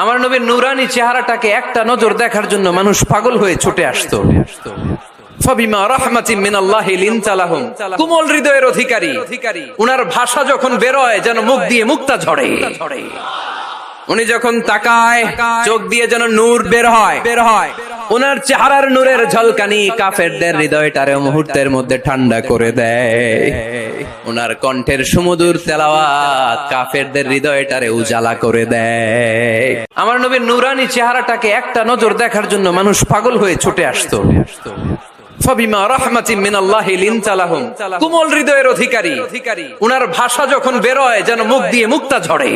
আমার নবীর নূরানী চেহারাটাকে একটা নজর দেখার জন্য মানুষ পাগল হয়ে ছুটে আসতো। ফাবিমা রাহমাতিন মিনাল্লাহি লিনতা লাহুম, কোমল হৃদয়ের অধিকারী, উনার ভাষা যখন বের হয় যেন মুখ দিয়ে মুক্তা ঝরে। উনি যখন তাকায় চোখ দিয়ে যেন নূর বের হয়। উনার চেহারার নূরের ঝলকানি কাফেরদের হৃদয়টারে মুহূর্তের মধ্যে ঠান্ডা করে দেয়। উনার কণ্ঠের সুমধুর তেলাওয়াত কাফেরদের হৃদয়টারে উজালা করে দেয়। আমার নবীর নূরানী চেহারাটাকে একটা নজর দেখার জন্য মানুষ পাগল হয়ে ছুটে আসতো। ফাবিমা রাহমাতিন মিনাল্লাহি লিনতা লাহুম, কোমল হৃদয়ের অধিকারী, উনার ভাষা যখন বের হয় যেন মুখ দিয়ে মুক্তা ঝরে।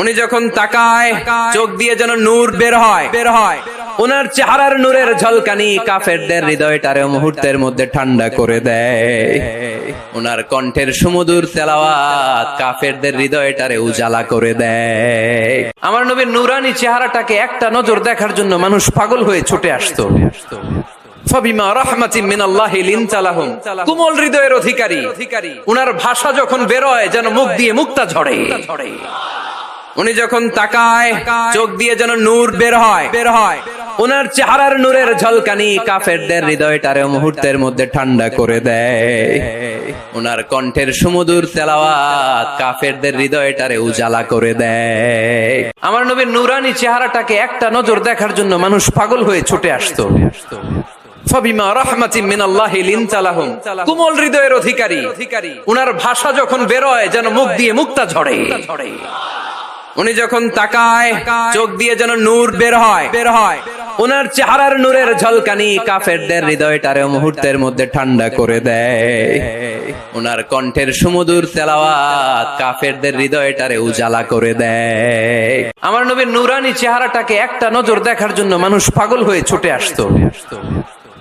উনি যখন তাকায় চোখ দিয়ে যেন নূর বের হয়। উনার চেহারার নূরের ঝলকানি কাফেরদের হৃদয়টারে মুহূর্তের মধ্যে ঠান্ডা করে দেয়। উনার কণ্ঠের সুমধুর তেলাওয়াত কাফেরদের হৃদয়টারে উজালা করে দেয়। আমার নবীর নূরানী চেহারাটাকে একটা নজর দেখার জন্য মানুষ পাগল হয়ে ছুটে আসতো। ফাবিমা রাহমাতিন মিনাল্লাহি লিনতা লাহুম, কোমল হৃদয়ের অধিকারী, উনার ভাষা যখন বের হয় যেন মুখ দিয়ে মুক্তা ঝরে। উনি যখন তাকায় চোখ দিয়ে যেন নূর বের হয়। উনার চেহারার নূরের ঝলকানি কাফেরদের হৃদয়টারে মুহূর্তের মধ্যে ঠান্ডা করে দেয়। উনার কণ্ঠের সুমধুর তেলাওয়াত কাফেরদের হৃদয়টারে উজালা করে দেয়। আমার নবীর নূরানী চেহারাটাকে একটা নজর দেখার জন্য মানুষ পাগল হয়ে ছুটে আসতো। ফাবিমা রাহমাতিন মিনাল্লাহি লিনতা লাহুম, কোমল হৃদয়ের অধিকারী, উনার ভাষা যখন বের হয় যেন মুখ দিয়ে মুক্তা ঝরে। উনি যখন তাকায় চোখ দিয়ে যেন নূর বের হয়। উনার চেহারার নূরের ঝলকানি কাফেরদের হৃদয়টারে মুহূর্তের মধ্যে ঠান্ডা করে দেয়। উনার কণ্ঠের সুমধুর তেলাওয়াত কাফেরদের হৃদয়টারে উজালা করে দেয়। আমার নবীর নূরানী চেহারাটাকে একটা নজর দেখার জন্য মানুষ পাগল হয়ে ছুটে আসতো।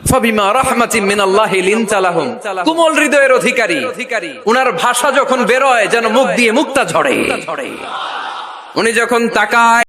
ফাবিমা রাহমাতিন মিনাল্লাহি লিনতা লাহুম, কোমল হৃদয়ের অধিকারী, উনার ভাষা যখন বের হয় যেন মুখ দিয়ে মুক্তা ঝরে। উনি যখন তাকায়